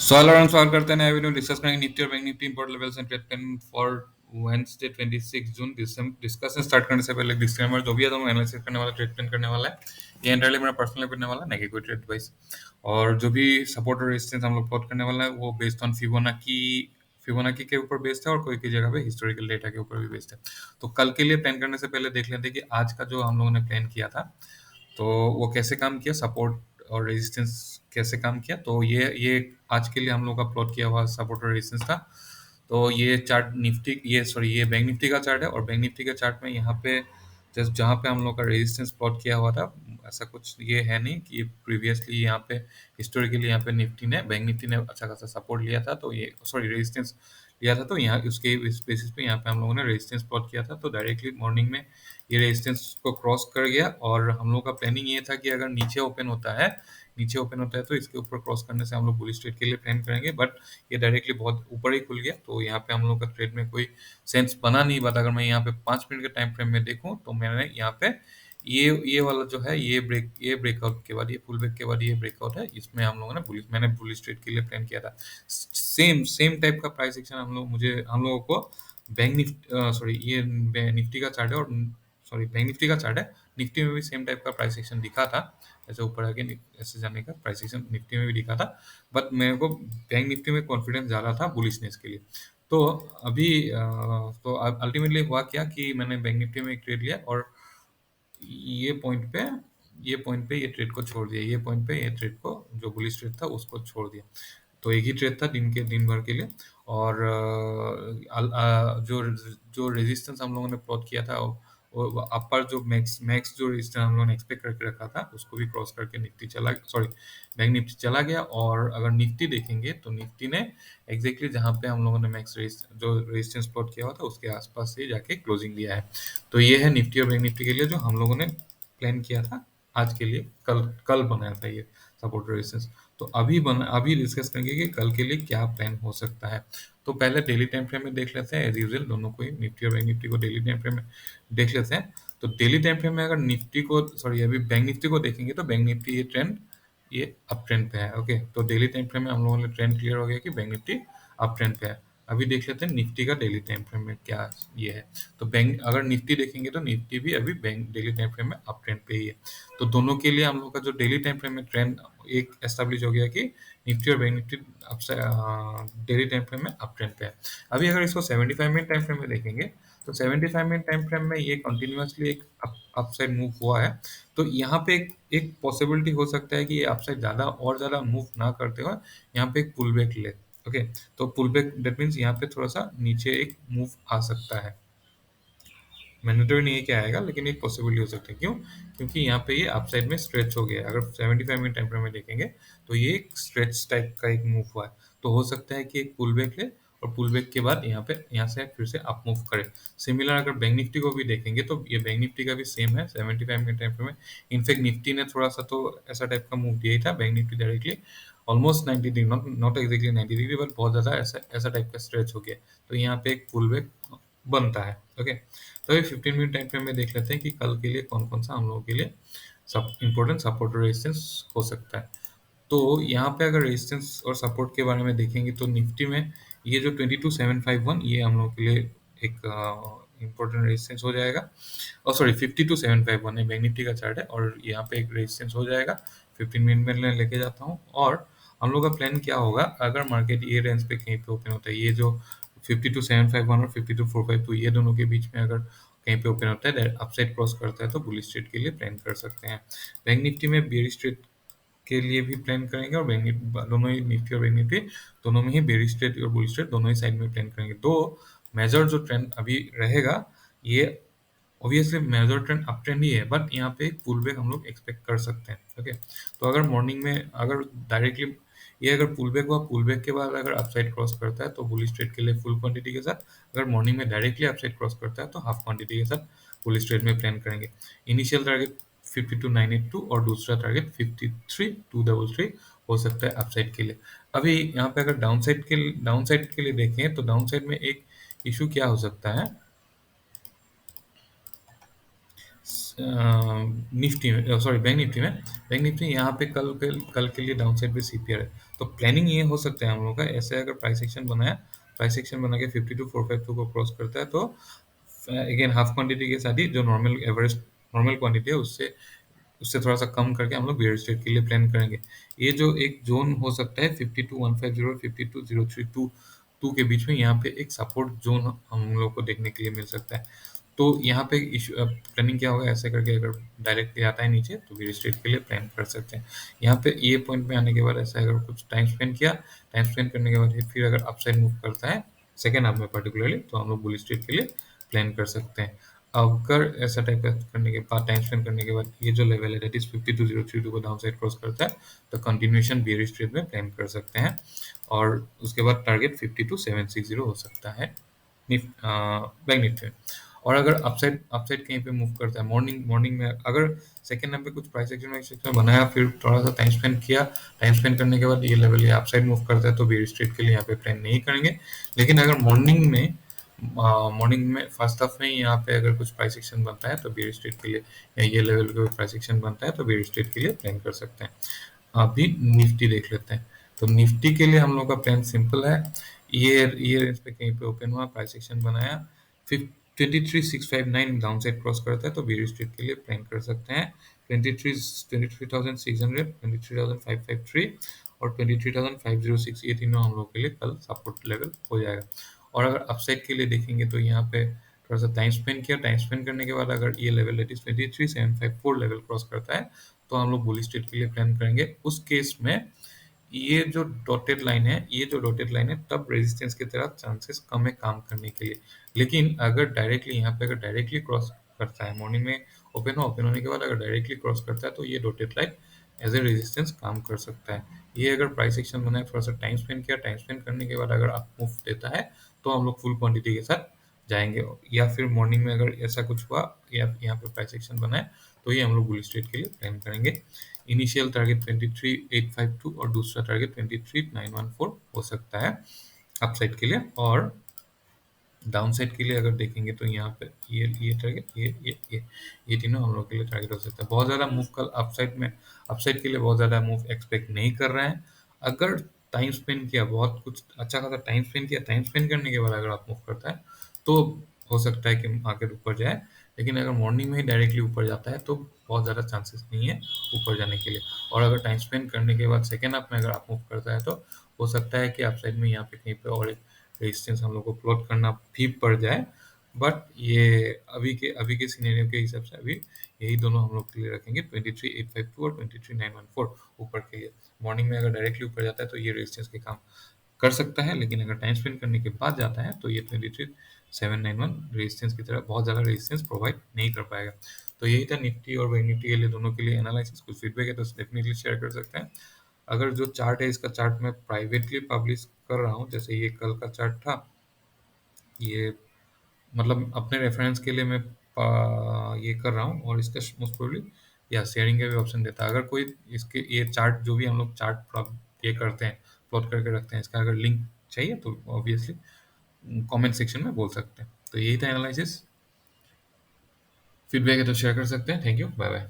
सवाल और सवाल करते हैं नए वीडियो डिस्कस करेंगे निफ्टी और bank Nifty important levels and trade plan for Wednesday 26 June discussion start करने से पहले डिस्क्लेमर जो भी है तो मैं एनालिसिस करने वाला ट्रेड प्लान करने वाला है ये एंटायरली मेरा पर्सनल करने वाला नहीं कि कोई ट्रेड एडवाइस और जो भी सपोर्ट और रेजिस्टेंस हम लोग प्लॉट करने वाला है वो बेस्ड ऑन फिबोनाकी के ऊपर बेस्ड है और कोई की जगह पे हिस्टोरिकल डेटा के ऊपर भी बेस्ड है। तो कल के लिए प्लान करने से पहले देख लेते हैं कि आज का जो हम लोगों ने प्लान किया था तो वो कैसे काम किया, सपोर्ट और रेजिस्टेंस कैसे काम किया। तो ये आज के लिए हम लोग का प्लॉट किया हुआ सपोर्ट और रेजिस्टेंस था। तो ये चार्ट निफ्टी ये बैंक निफ्टी का चार्ट है और बैंक निफ्टी के चार्ट में यहाँ पे जस्ट जहाँ पे हम लोग का रेजिस्टेंस प्लॉट किया हुआ था ऐसा कुछ ये है नहीं कि प्रीवियसली यहाँ पे हिस्टोरिकली यहाँ पे बैंक निफ्टी ने अच्छा खासा सपोर्ट लिया था तो ये रेजिस्टेंस लिया था तो यहाँ उसके इस बेसिस पे यहाँ पे हम लोगों ने रेजिस्टेंस प्लॉट किया था। तो डायरेक्टली मॉर्निंग में ये रेजिस्टेंस को क्रॉस कर गया और हम लोग का प्लानिंग ये था कि अगर नीचे ओपन होता है तो इसके ऊपर क्रॉस करने से हम लोग बुलिश ट्रेड के लिए प्लान करेंगे। बट ये डायरेक्टली बहुत ऊपर ही खुल गया तो यहाँ पे हम लोग का ट्रेड में कोई सेंस बना नहीं। बट अगर मैं यहाँ पे 5 मिनट के टाइम फ्रेम में देखूँ तो मैंने यहाँ पे ये वाला जो है ये ब्रेकआउट के बाद ये पुल बैक के बाद ये ब्रेकआउट है इसमें हम लोगों ने बुलिश ट्रेड के लिए प्लान किया था। सेम टाइप का प्राइस एक्शन हम लोगों को बैंक निफ्टी सॉरी ये निफ्टी का चार्ट है और बैंक निफ्टी का चार्ट है। निफ्टी में भी सेम टाइप का प्राइस एक्शन दिखा था ऐसे ऊपर आके ऐसे जाने का प्राइस एक्शन निफ्टी में भी दिखा था। बट मेरे को बैंक निफ्टी में कॉन्फिडेंस ज़्यादा था बुलिशनेस के लिए। तो अभी तो अल्टीमेटली हुआ क्या कि मैंने बैंक निफ्टी में एक ट्रेड लिया और ये पॉइंट पे ये पॉइंट पे ये ट्रेड को छोड़ दिया। ये पॉइंट पे ये ट्रेड को जो बुलिश ट्रेड था उसको छोड़ दिया। तो एक ही ट्रेड था दिन भर के लिए और जो जो रेजिस्टेंस हम लोगों ने प्लॉट किया था वो अपर जो मैक्स मैक्स जो रेजिस्टेंस हम लोगों ने एक्सपेक्ट करके रखा था उसको भी क्रॉस करके बैंक निफ्टी चला गया। और अगर निफ्टी देखेंगे तो निफ्टी ने एग्जैक्टली जहाँ पे हम लोगों ने जो रेजिस्टेंस प्लॉट किया हुआ था उसके आसपास से जाके क्लोजिंग दिया है। तो ये है निफ्टी और बैंक निफ्टी के लिए जो हम लोगों ने प्लान किया था आज के लिए। कल कल बनाया था ये सपोर्ट रेजिस्टेंस। तो अभी डिस्कस करेंगे कि कल के लिए क्या प्लान हो सकता है। तो पहले डेली टाइम फ्रेम में देख लेते हैं एज यूजुअल दोनों को ही निफ्टी और बैंक निफ्टी को डेली टाइम फ्रेम में देख लेते हैं। तो डेली टाइम फ्रेम में अगर अभी बैंक निफ्टी को देखेंगे तो बैंक निफ्टी ये अप ट्रेंड पे है। ओके, तो डेली टाइम फ्रेम में हम लोगों ने ट्रेंड क्लियर हो गया कि बैंक निफ्टी अप ट्रेंड पे है। अभी देख लेते हैं निफ्टी का डेली टाइम फ्रेम में क्या ये है। तो बैंक अगर निफ्टी देखेंगे तो निफ्टी भी अभी बैंक डेली टाइम फ्रेम में अप ट्रेंड पे ही है। तो दोनों के लिए हम लोग का जो डेली टाइम फ्रेम में ट्रेंड एक एस्टेब्लिश हो गया कि निफ्टी और bank Nifty daily time frame में अप ट्रेंड पे है। अभी अगर इसको 75 मिनट टाइम फ्रेम में देखेंगे तो 75 मिनट टाइम फ्रेम में ये कंटिन्यूअसली एक अपसाइड मूव हुआ है। तो यहाँ पे एक पॉसिबिलिटी हो सकता है कि ये अपसाइड ज़्यादा मूव ना करते हुए यहाँ पे एक पुल बैक ले। ओके, तो पुल बैक दैट मीन्स यहाँ पे थोड़ा सा नीचे एक मूव आ सकता है। मैंडेटरी नहीं है कि आएगा लेकिन एक पॉसिबिलिटी हो सकती है। क्यों? क्योंकि यहाँ पे ये अपसाइड में स्ट्रेच हो गया है। अगर 75 मिनट टाइम फ्रेम में देखेंगे तो ये एक स्ट्रेच टाइप का एक मूव हुआ है। तो हो सकता है कि एक पुल बैक ले और पुल बैक के बाद यहाँ से फिर से अप मूव करे। सिमिलर अगर बैंक निफ्टी को भी देखेंगे तो ये बैंक निफ्टी का भी सेम है 75 मिनट टाइम फ्रेम में। इनफैक्ट निफ्टी ने थोड़ा सा तो ऐसा टाइप का मूव दिया ही था। Bank Nifty directly almost 90 degree, not exactly 90 degree but बहुत ज़्यादा ऐसा ऐसा टाइप का स्ट्रेच हो गया। तो यहाँ पे एक पुल बैक बनता है। ओके, तो ये 15 मिनट टाइम फ्रेम में देख लेते हैं कि कल के लिए कौन कौन सा हम लोगों के लिए सब इम्पोर्टेंट सपोर्ट और रेजिस्टेंस हो सकता है। तो यहाँ पे अगर रेजिस्टेंस और सपोर्ट के बारे में देखेंगे तो निफ्टी में ये जो 22751 ये हम लोगों के लिए एक इम्पोर्टेंट रेजिस्टेंस हो जाएगा। और सॉरी 52751 है बैंक निफ्टी का चार्ट है और यहाँ पे एक रेजिस्टेंस हो जाएगा। 15 मिनट में मैं लेके जाता हूँ और हम लोग का प्लान क्या होगा अगर मार्केट ये रेंज पे कहीं पे ओपन होता है। ये जो 52751 और 52452 ये दोनों के बीच में अगर कहीं पे ओपन होता है अपसाइड क्रॉस करता है तो बुलिश ट्रेड के लिए प्लान कर सकते हैं। बैंक निफ्टी में बेरिश ट्रेड के लिए भी प्लान करेंगे और दोनों ही निफ्टी और बैंक निफ्टी दोनों में ही बेरिश ट्रेड और बुलिश ट्रेड दोनों ही साइड में प्लान करेंगे। दो मेजर जो ट्रेंड अभी रहेगा ये obviously major trend up trend ही है बट यहाँ पे एक पुल बैक हम लोग एक्सपेक्ट कर सकते हैं। ओके, तो अगर मॉर्निंग में अगर डायरेक्टली ये अगर पुल बैक हुआ पुल बैक के बाद अगर अपसाइड क्रॉस करता है तो बुलिश ट्रेड के लिए फुल क्वांटिटी के साथ। अगर मॉर्निंग में डायरेक्टली अपसाइड क्रॉस करता है तो हाफ क्वांटिटी के साथ बुलिश ट्रेड में प्लान करेंगे। इनिशियल टारगेट 52982 और दूसरा टारगेट 53233 हो सकता है अपसाइड के लिए। अभी यहाँ पे अगर डाउन साइड के लिए देखें तो डाउन साइड में एक इशू क्या हो सकता है निफ्टी में, सॉरी बैंक निफ्टी में। बैंक निफ्टी यहाँ पे कल के लिए डाउन साइड पे सीपीआर है। तो प्लानिंग ये हो सकता है हम लोग का ऐसे, अगर प्राइस एक्शन बनाया, प्राइस एक्शन बना के 52,452 को क्रॉस करता है तो अगेन हाफ क्वांटिटी के साथ ही जो नॉर्मल एवरेज नॉर्मल क्वांटिटी है उससे उससे थोड़ा सा कम करके हम लोग बियर स्ट्रेट के लिए प्लान करेंगे। ये जो एक जोन हो सकता है 52,150 52,032 के बीच में, यहाँ पे एक सपोर्ट जोन हम लोग को देखने के लिए मिल सकता है। तो यहाँ पे इशू प्लानिंग क्या होगा, ऐसे करके अगर डायरेक्टली आता है नीचे तो बियर स्ट्रेट के लिए प्लान कर सकते हैं। यहाँ पे ये पॉइंट में आने के बाद ऐसा अगर कुछ टाइम स्पेंड किया, टाइम स्पेंड करने के बाद फिर अगर अपसाइड मूव करता है सेकेंड हाफ में पर्टिकुलरली, तो हम लोग बुल स्ट्रेट के लिए प्लान कर सकते हैं। अगर ऐसा टाइप का करने के बाद, टाइम स्पेंड करने के बाद ये जो लेवल है दैट इज 52,032 को डाउन साइड क्रॉस करता है तो कंटिन्यूएशन बियरिश ट्रेड में प्लान कर सकते हैं। और उसके बाद टारगेट 52,760 हो सकता है बैंक निफ्टी में। और अगर अपसाइड अपसाइड कहीं पे मूव करता है मॉर्निंग मॉर्निंग में, अगर सेकंड नंबर कुछ प्राइस एक्शन बनाया, फिर थोड़ा सा टाइम स्पेंड किया, टाइम स्पेंड करने के बाद ये लेवल ये अपसाइड मूव करता है तो बियरिश ट्रेड के लिए यहाँ पे प्लान नहीं करेंगे। लेकिन अगर मॉर्निंग में फर्स्ट हाफ में यहाँ पे अगर कुछ प्राइस एक्शन बनता है तो बियर स्ट्रेट के लिए, या ये लेवल का प्राइस एक्शन बनता है तो बियर स्ट्रेट के लिए प्लान कर सकते हैं। अभी निफ्टी देख लेते हैं। तो निफ्टी के लिए हम लोग का प्लान सिंपल है। ये रेंज पे कहीं पे ओपन हुआ, प्राइस एक्शन बनाया, फिर 23,659 डाउन साइड क्रॉस करता है तो बियर स्ट्रेट के लिए प्लान कर सकते हैं। 23,600, 23,553 और 23,506, ये तीनों हम लोग के लिए कल सपोर्ट लेवल हो जाएगा। और अगर अपसाइड के लिए देखेंगे तो यहाँ पे थोड़ा सा टाइम स्पेंड किया, टाइम स्पेंड करने के बाद अगर ये level that is 23,754 level cross करता है तो हम लोग बुल स्ट्रेट के लिए प्लान करेंगे। उस केस में ये जो डॉटेड लाइन है तब रेजिस्टेंस की तरह चांसेस कम है काम करने के लिए। लेकिन अगर डायरेक्टली यहाँ पे अगर डायरेक्टली क्रॉस करता है, मॉर्निंग में ओपन होने के बाद अगर डायरेक्टली क्रॉस करता है तो ये dotted line as a resistance काम कर सकता है। ये अगर प्राइस एक्शन बनाए, थोड़ा सा टाइम स्पेंड किया, टाइम स्पेंड करने के बाद अगर आप मूव देता है तो हम लोग फुल क्वांटिटी के साथ जाएंगे। या फिर मॉर्निंग में अगर ऐसा कुछ हुआ या यहाँ पे प्राइस एक्शन बनाए तो ये हम लोग बुल स्ट्रेट के लिए प्लान करेंगे। इनिशियल टारगेट 23,852 और दूसरा टारगेट 23,914 हो सकता है अपसाइड के लिए। और डाउन साइड के लिए अगर देखेंगे तो यहाँ पे ये टारगेट ये तीनों हम लोग के लिए टारगेट हो सकता है। बहुत ज़्यादा मूव कल अपसाइड के लिए बहुत ज़्यादा मूव एक्सपेक्ट नहीं कर रहे हैं। अगर टाइम स्पेंड किया, बहुत कुछ अच्छा खासा टाइम स्पेंड किया, टाइम स्पेंड करने के बाद अगर आप मूव करता है तो हो सकता है कि मार्केट ऊपर जाए। लेकिन अगर मॉर्निंग में ही डायरेक्टली ऊपर जाता है तो बहुत ज़्यादा चांसेस नहीं है ऊपर जाने के लिए। और अगर टाइम स्पेंड करने के बाद सेकेंड हाफ में अगर आप मूव करता है तो हो सकता है कि अपसाइड में यहाँ पे कहीं पे और रेजिस्टेंस हम लोग को प्लॉट करना भी पड़ जाए। बट ये अभी के सिनेरियो के हिसाब से अभी यही दोनों हम लोग के लिए रखेंगे, 23,852 और 23,914 ऊपर के लिए। मॉर्निंग में अगर डायरेक्टली ऊपर जाता है तो ये रेजिस्टेंस के काम कर सकता है, लेकिन अगर टाइम स्पेंड करने के बाद जाता है तो ये 23,791 रेजिस्टेंस की तरह बहुत ज़्यादा रेजिस्टेंस प्रोवाइड नहीं कर पाएगा। तो यही था निफ्टी और बैंक निफ्टी के लिए, दोनों के लिए एनालिसिस। कुछ फीडबैक है तो डेफिनेटली शेयर कर सकते हैं। अगर जो चार्ट है इसका चार्ट मैं प्राइवेटली पब्लिश कर रहा हूँ, जैसे ये कल का चार्ट था, ये मतलब अपने रेफरेंस के लिए मैं ये कर रहा हूँ। और इसका मोस्ट प्रोबेबली या शेयरिंग का भी ऑप्शन देता है। अगर कोई इसके ये चार्ट जो भी हम लोग चार्ट ये करते हैं, प्लॉट करके रखते हैं, इसका अगर लिंक चाहिए तो ऑब्वियसली कमेंट सेक्शन में बोल सकते हैं। तो यही था एनालिसिस। फीडबैक है तो शेयर कर सकते हैं। Thank you, bye bye.